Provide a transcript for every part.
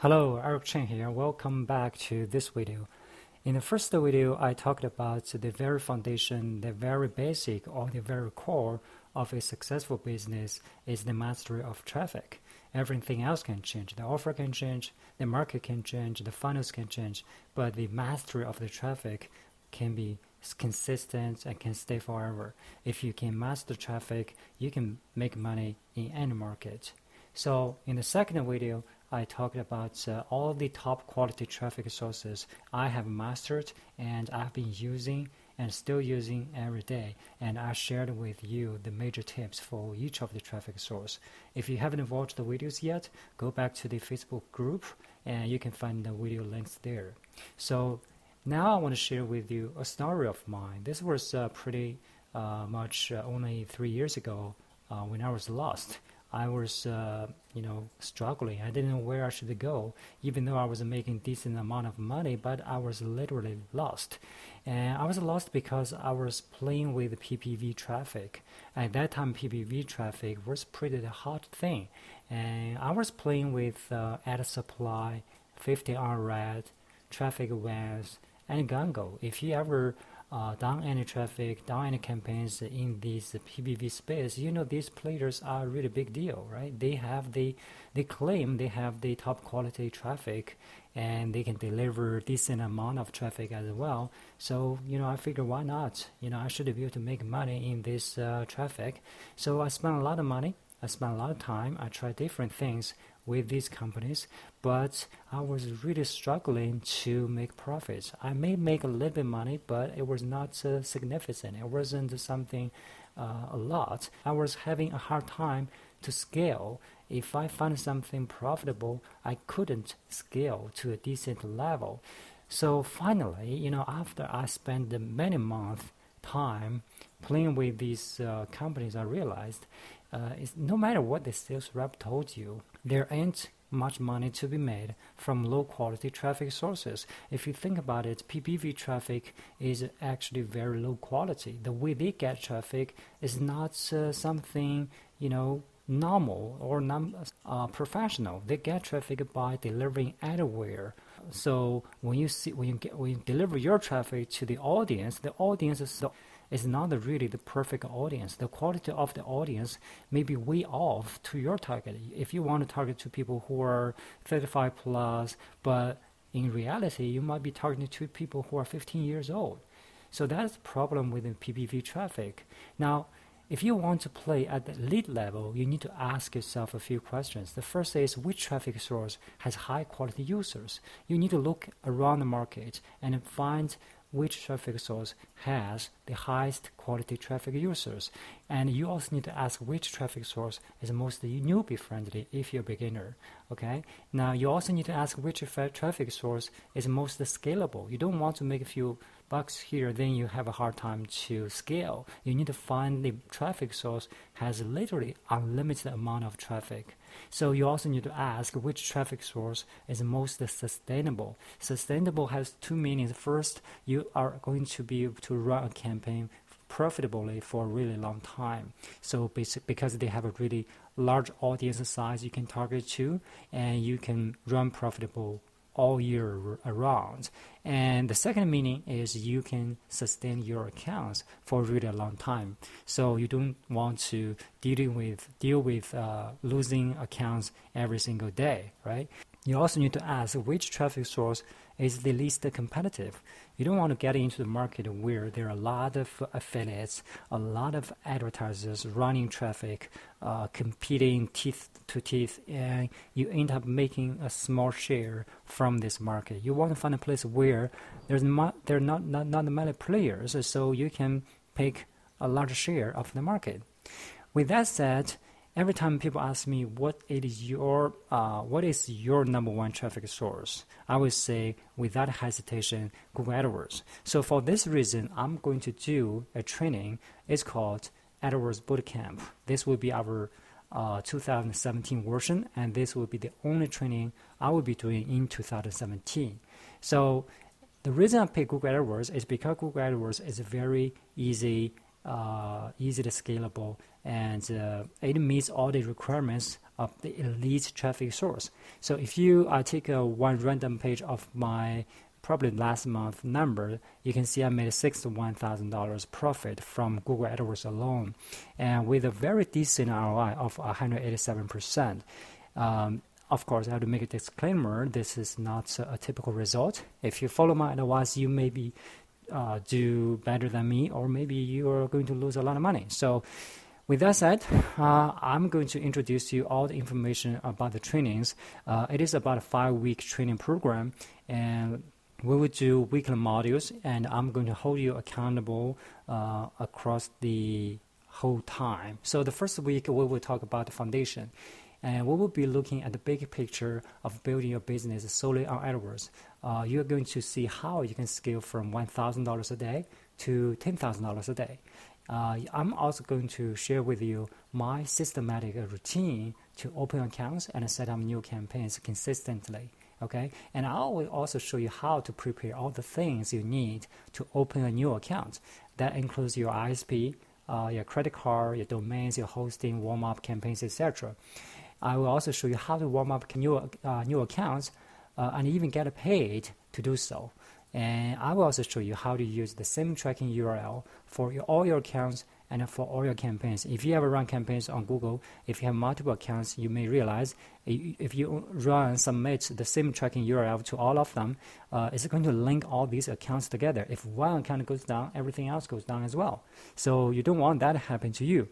Hello, Eric Chen here. Welcome back to this video. In the first video, I talked about the very foundation, the very basic or the very core of a successful business is the mastery of traffic. Everything else can change. The offer can change, the market can change, the funnels can change, but the mastery of the traffic can be consistent and can stay forever. If you can master traffic, you can make money in any market. So in the second video, I talked about all the top quality traffic sources I have mastered and I've been using and still using every day, and I shared with you the major tips for each of the traffic source. If you haven't watched the videos yet, go back to the Facebook group and you can find the video links there. So now I want to share with you a story of mine. This was pretty much only 3 years ago when I was lost. I was, struggling. I didn't know where I should go, even though I was making decent amount of money, but I was literally lost. And I was lost because I was playing with PPV traffic. At that time, PPV traffic was pretty hot thing. And I was playing with ad supply, 50R red, traffic vans, and Gango. If you ever done any traffic, done any campaigns in this PPV space, you know these players are really big deal, right? They claim they have the top quality traffic and they can deliver decent amount of traffic as well. So, I figured why not? I should be able to make money in this traffic. So I spent a lot of money. I spent a lot of time. I tried different things with these companies, but I was really struggling to make profits. I may make a little bit money, but it was not significant. It wasn't something a lot. I was having a hard time to scale. If I found something profitable, I couldn't scale to a decent level. So finally, after I spent many months time playing with these companies, I realized no matter what the sales rep told you, there ain't much money to be made from low quality traffic sources. If you think about it, PPV traffic is actually very low quality. The way they get traffic is not something, normal or professional. They get traffic by delivering adware. So when you deliver your traffic to the audience is not really the perfect audience. The quality of the audience may be way off to your target. If you want to target to people who are 35 plus, but in reality, you might be targeting to people who are 15 years old. So that's the problem with the PPV traffic. Now, if you want to play at the lead level, you need to ask yourself a few questions. The first is, which traffic source has high quality users? You need to look around the market and find which traffic source has the highest quality traffic users. And you also need to ask which traffic source is most newbie friendly if you're a beginner. Okay. Now you also need to ask which traffic source is most scalable. You don't want to make a few bucks here, then you have a hard time to scale. You need to find the traffic source has literally unlimited amount of traffic. So you also need to ask which traffic source is most sustainable. Sustainable has two meanings. First, you are going to be able to run a campaign profitably for a really long time. So because they have a really large audience size you can target to, and you can run profitable all year around. And the second meaning is you can sustain your accounts for a really long time. So you don't want to deal with losing accounts every single day, right? You also need to ask which traffic source is the least competitive. You don't want to get into the market where there are a lot of affiliates, a lot of advertisers running traffic, competing teeth to teeth, and you end up making a small share from this market. You want to find a place where there are not many players, so you can pick a large share of the market. With that said, every time people ask me what is your number one traffic source, I would say without hesitation, Google AdWords. So for this reason, I'm going to do a training. It's called Adwords Bootcamp. This will be our 2017 version, and this will be the only training I will be doing in 2017. So the reason I pick Google AdWords is because Google AdWords is very easy easily scalable, and it meets all the requirements of the elite traffic source. So if you take one random page of my probably last month number, you can see I made $61,000 profit from Google AdWords alone, and with a very decent ROI of 187%. Of course, I have to make a disclaimer, this is not a typical result. If you follow my advice, you maybe do better than me, or maybe you are going to lose a lot of money. So with that said, I'm going to introduce you all the information about the trainings. It is about a 5-week training program, and we will do weekly modules, and I'm going to hold you accountable across the whole time. So the first week, we will talk about the foundation. And we will be looking at the big picture of building your business solely on AdWords. You're going to see how you can scale from $1,000 a day to $10,000 a day. I'm also going to share with you my systematic routine to open accounts and set up new campaigns consistently. Okay, and I will also show you how to prepare all the things you need to open a new account. That includes your ISP, your credit card, your domains, your hosting, warm-up campaigns, etc. I will also show you how to warm up new accounts and even get paid to do so. And I will also show you how to use the same tracking URL for all your accounts and for all your campaigns. If you ever run campaigns on Google, if you have multiple accounts, you may realize if you submit the same tracking URL to all of them, it's going to link all these accounts together. If one account goes down, everything else goes down as well. So you don't want that to happen to you.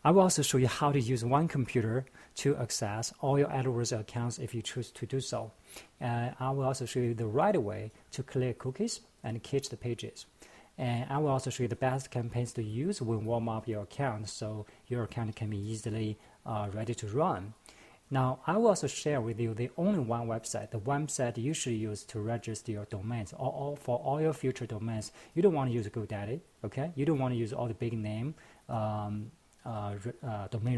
I will also show you how to use one computer to access all your AdWords accounts if you choose to do so. I will also show you the right way to clear cookies and cache the pages. And I will also show you the best campaigns to use when warm up your account so your account can be easily ready to run. Now, I will also share with you the only one website, the website you should use to register your domains, or for all your future domains. You don't want to use GoDaddy, okay? You don't want to use all the big name domain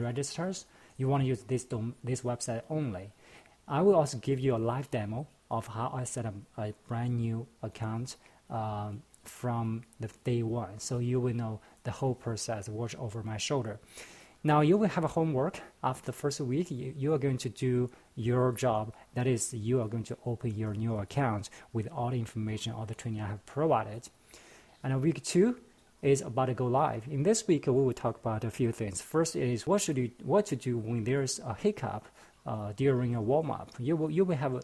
registers. You want to use this website only. I will also give you a live demo of how I set up a brand new account from the day one, so you will know the whole process, watch over my shoulder. Now you will have a homework. After the first week, you are going to do your job. That is, you are going to open your new account with all the information, all the training I have provided. And week 2 is about to go live. In this week, we will talk about a few things. First is what to do when there's a hiccup during a warm-up. You will have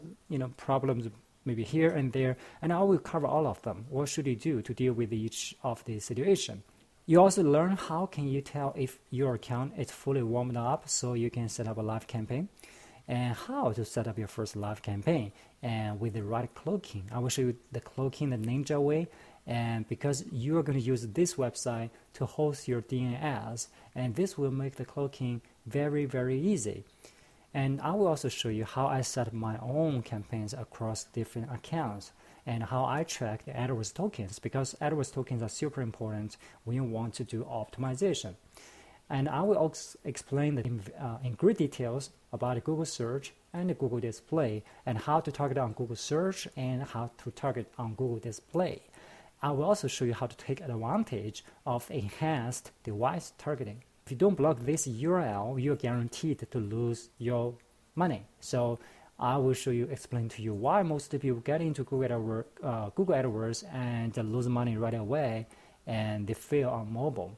problems maybe here and there, and I will cover all of them. What should you do to deal with each of the situation? You also learn how can you tell if your account is fully warmed up so you can set up a live campaign, and how to set up your first live campaign and with the right cloaking. I will show you the cloaking the ninja way, and because you are going to use this website to host your DNS, and this will make the cloaking very, very easy. And I will also show you how I set up my own campaigns across different accounts and how I track the AdWords tokens, because AdWords tokens are super important when you want to do optimization. And I will also explain in great details about Google Search and Google Display, and how to target on Google Search and how to target on Google Display. I will also show you how to take advantage of enhanced device targeting. If you don't block this URL, you're guaranteed to lose your money. So I will explain to you why most people get into Google AdWords and lose money right away, and they fail on mobile.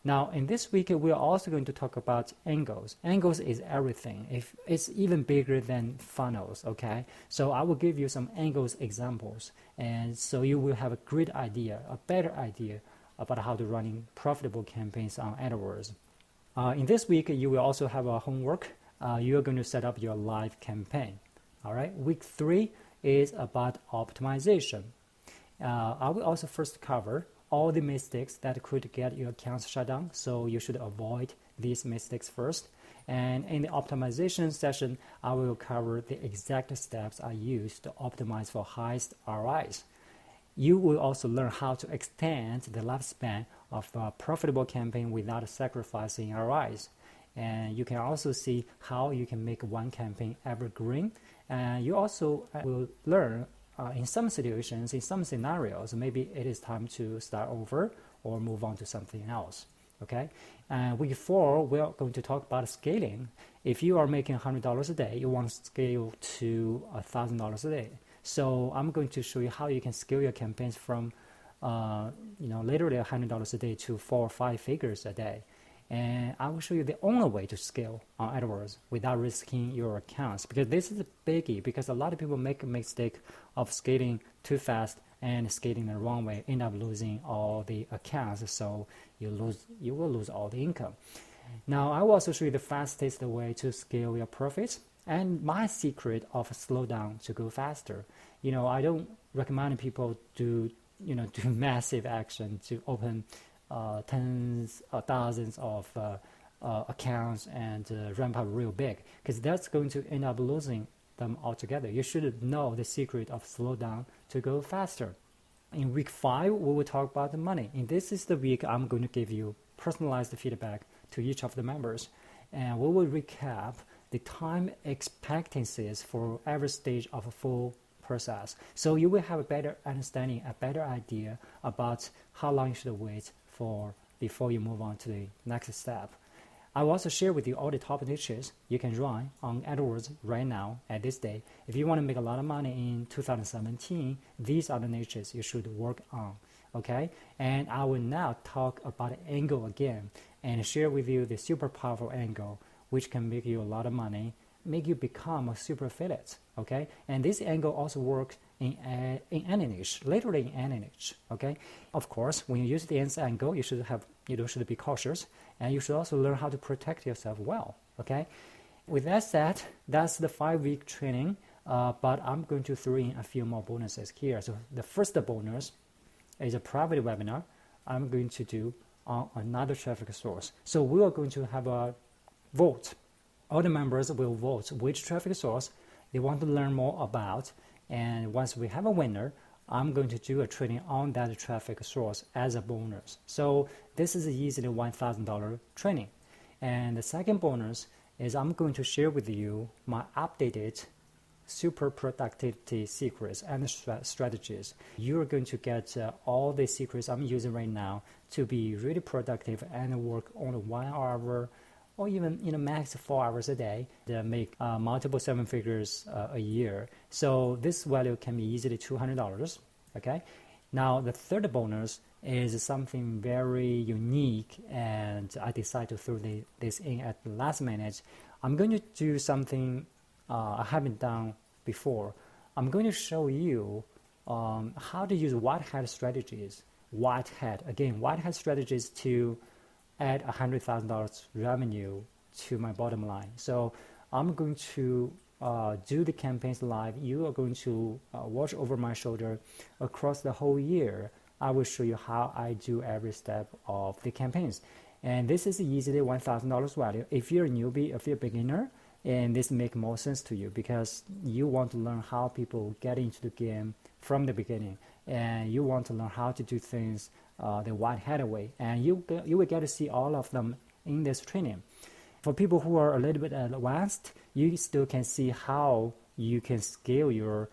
Now, in this week, we're also going to talk about angles. Angles is everything. It's even bigger than funnels, okay? So I will give you some angles examples, and so you will have a great idea, a better idea about how to run profitable campaigns on AdWords. In this week, you will also have a homework. You are going to set up your live campaign. All right. Week 3 is about optimization. I will also first cover all the mistakes that could get your accounts shut down, so you should avoid these mistakes first. And in the optimization session, I will cover the exact steps I use to optimize for highest ROIs. You will also learn how to extend the lifespan of a profitable campaign without sacrificing ROIs. And you can also see how you can make one campaign evergreen. And you also will learn in some situations, in some scenarios, maybe it is time to start over, or move on to something else. Okay, and week 4 we're going to talk about scaling. If you are making $100 a day, you want to scale to $1,000 a day. So I'm going to show you how you can scale your campaigns from literally $100 a day to 4 or 5 figures a day. And I will show you the only way to scale on AdWords without risking your accounts, because this is a biggie, because a lot of people make a mistake of scaling too fast and scaling the wrong way, end up losing all the accounts, so you will lose all the income. Now I will also show you the fastest way to scale your profits and my secret of slow down to go faster. I don't recommend people do massive action to open tens or thousands of accounts and ramp up real big, because that's going to end up losing them altogether. You should know the secret of slow down to go faster. In week 5, we will talk about the money. And this is the week I'm going to give you personalized feedback to each of the members. And we will recap the time expectancies for every stage of a full process. So you will have a better understanding, a better idea about how long you should wait for before you move on to the next step. I will also share with you all the top niches you can run on AdWords right now at this day. If you want to make a lot of money in 2017, these are the niches you should work on, okay? And I will now talk about the angle again and share with you the super powerful angle, which can make you a lot of money, make you become a super affiliate, okay? And this angle also works in any niche, literally in any niche, okay? Of course, when you use the angle, you should be cautious, and you should also learn how to protect yourself well, okay? With that said, that's the 5-week training, but I'm going to throw in a few more bonuses here. So the first bonus is a private webinar I'm going to do on another traffic source. So we are going to have a vote. All the members will vote which traffic source they want to learn more about, and once we have a winner, I'm going to do a training on that traffic source as a bonus. So this is easily $1,000 training. And the second bonus is I'm going to share with you my updated super productivity secrets and strategies. You're going to get all the secrets I'm using right now to be really productive and work only 1 hour or even max 4 hours a day to make multiple 7 figures a year. So this value can be easily $200, okay? Now the third bonus is something very unique, and I decided to throw this in at the last minute. I'm going to do something I haven't done before. I'm going to show you how to use white hat strategies. White hat strategies to add $100,000 revenue to my bottom line. So I'm going to do the campaigns live. You are going to watch over my shoulder across the whole year. I will show you how I do every step of the campaigns. And this is easily $1,000 value. If you're a newbie, if you're a beginner, and this makes more sense to you because you want to learn how people get into the game from the beginning, and you want to learn how to do things the white hat way, and you will get to see all of them in this training. For people who are a little bit advanced, you still can see how you can scale your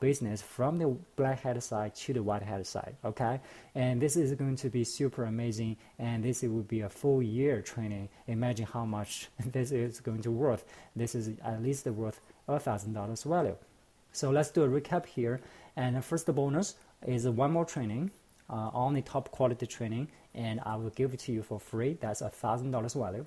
business from the black hat side to the white hat side, okay? And this is going to be super amazing, and this will be a full year training. Imagine how much this is going to worth. This is at least worth $1,000 value. So let's do a recap here. And the first bonus is one more training, only top quality training, and I will give it to you for free. That's $1,000 value.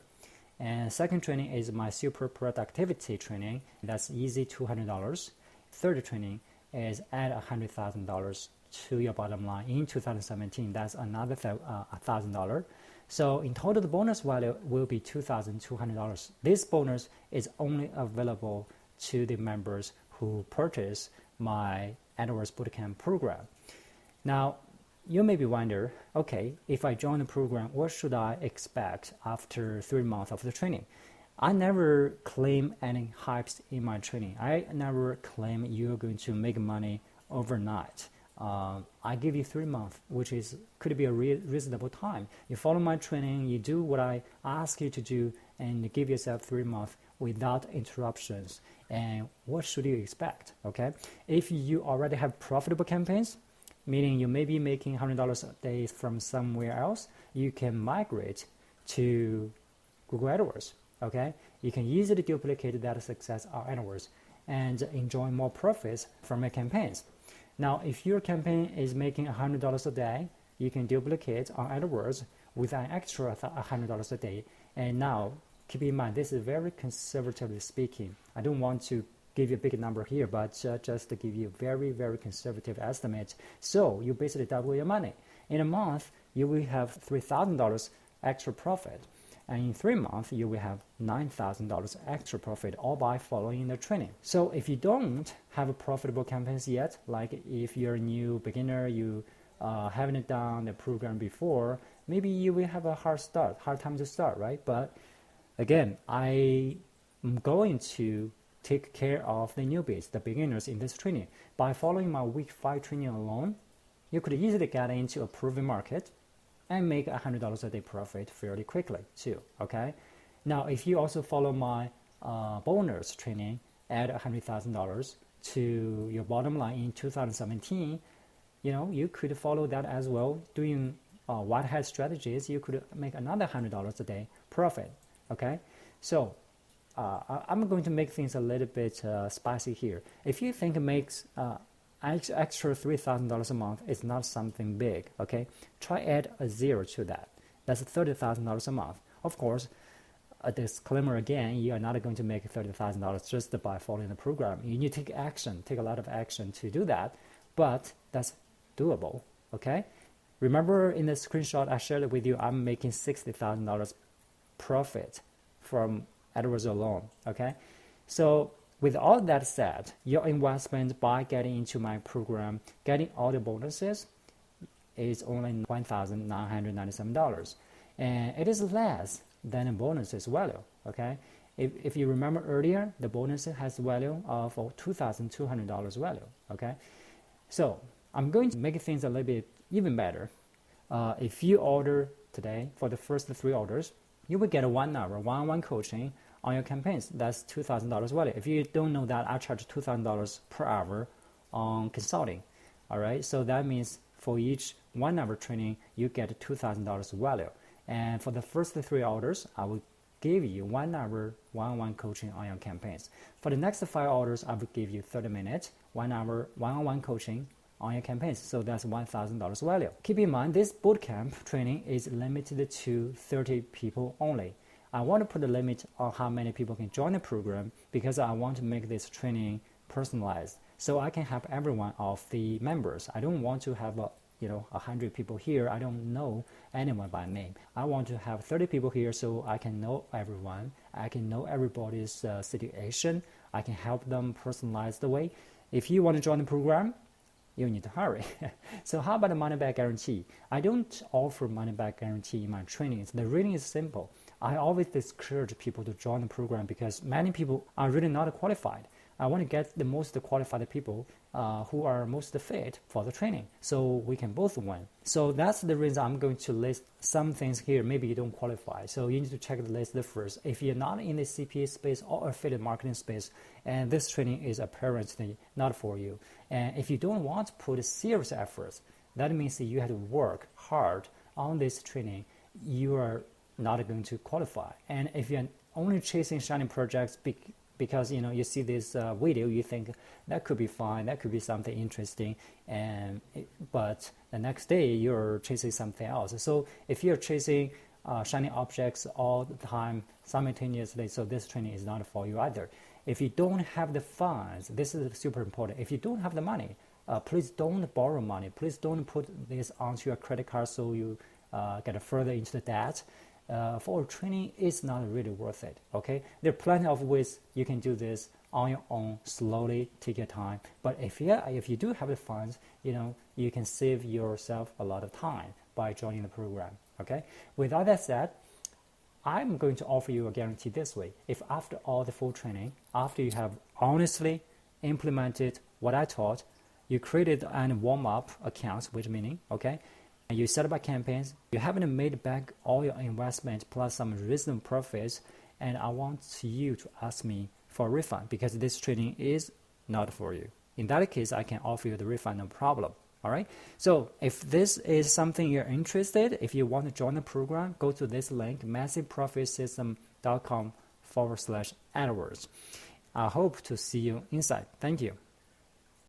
And second training is my super productivity training. That's easy, $200. Third training is add $100,000 to your bottom line in 2017. That's another $1,000. So in total, the bonus value will be $2,200. This bonus is only available to the members who purchase my Adwords Bootcamp program. Now, you may be wondering, okay, if I join the program, what should I expect after 3 months of the training? I never claim any hypes in my training. I never claim you're going to make money overnight. I give you 3 months, which could be a reasonable time. You follow my training, you do what I ask you to do, and you give yourself 3 months without interruptions. And what should you expect? Okay, if you already have profitable campaigns, meaning you may be making $100 a day from somewhere else, you can migrate to Google AdWords, okay? You can easily duplicate that success on AdWords and enjoy more profits from your campaigns. Now, if your campaign is making $100 a day, you can duplicate on AdWords with an extra $100 a day. And now, keep in mind, this is very conservatively speaking. I don't want to give you a big number here, but just to give you a very, very conservative estimate. So you basically double your money. In a month, you will have $3,000 extra profit. And in 3 months, you will have $9,000 extra profit, all by following the training. So if you don't have a profitable campaigns yet, like if you're a new beginner, you haven't done the program before, maybe you will have a hard time to start, right? But again, I am going to take care of the newbies, the beginners in this training. By following my week 5 training alone, you could easily get into a proven market and make $100 a day profit fairly quickly too, okay? Now, if you also follow my bonus training, add $100,000 to your bottom line in 2017, you could follow that as well. Doing white hat strategies, you could make another $100 a day profit, okay? So I'm going to make things a little bit spicy here. If you think it makes extra $3,000 a month is not something big, okay? Try add a zero to that. That's $30,000 a month. Of course, a disclaimer again, you are not going to make $30,000 just by following the program. You need to take a lot of action to do that, but that's doable, okay? Remember in the screenshot I shared with you, I'm making $60,000 profit from AdWords alone, okay? So with all that said, your investment by getting into my program, getting all the bonuses, is only $1,997. And it is less than a bonus's value, okay? If you remember earlier, the bonus has value of $2,200 value, okay? So I'm going to make things a little bit even better. If you order today for the first 3 orders, you will get a 1 hour one-on-one coaching on your campaigns. That's $2,000 value. If you don't know that, I charge $2,000 per hour on consulting. All right, so that means for each 1 hour training, you get $2,000 value. And for the first 3 orders, I will give you 1 hour one-on-one coaching on your campaigns. For the next 5 orders, I will give you 30 minutes, 1 hour one-on-one coaching on your campaigns. So that's $1,000 value. Keep in mind, this bootcamp training is limited to 30 people only. I want to put a limit on how many people can join the program because I want to make this training personalized so I can help everyone of the members. I don't want to have 100 people here. I don't know anyone by name. I want to have 30 people here so I can know everyone. I can know everybody's situation. I can help them personalize the way. If you want to join the program, you need to hurry. So how about the money-back guarantee? I don't offer money-back guarantee in my trainings. The reason is simple. I always discourage people to join the program because many people are really not qualified. I want to get the most qualified people who are most fit for the training so we can both win. So that's the reason I'm going to list some things here. Maybe you don't qualify, so you need to check the list first. If you're not in the CPA space or affiliate marketing space, and this training is apparently not for you, and if you don't want to put serious efforts, that means you have to work hard on this training, you are not going to qualify. And if you're only chasing shiny projects because you see this video, you think that could be fine, that could be something interesting, but the next day you're chasing something else. So if you're chasing shiny objects all the time simultaneously, so this training is not for you either. If you don't have the funds, this is super important. If you don't have the money, please don't borrow money. Please don't put this onto your credit card so you get further into the debt. For training, it's not really worth it, okay? There are plenty of ways you can do this on your own, slowly, take your time. But if you do have the funds, you can save yourself a lot of time by joining the program, okay? With all that said, I'm going to offer you a guarantee this way. If after all the full training, after you have honestly implemented what I taught, you created an warm-up accounts, which meaning, okay, and you set up campaigns, you haven't made back all your investment plus some reasonable profits, and I want you to ask me for a refund because this training is not for you. In that case, I can offer you the refund, no problem. All right. So if this is something you're interested, if you want to join the program, go to this link, massiveprofitsystem.com/AdWords. I hope to see you inside. Thank you.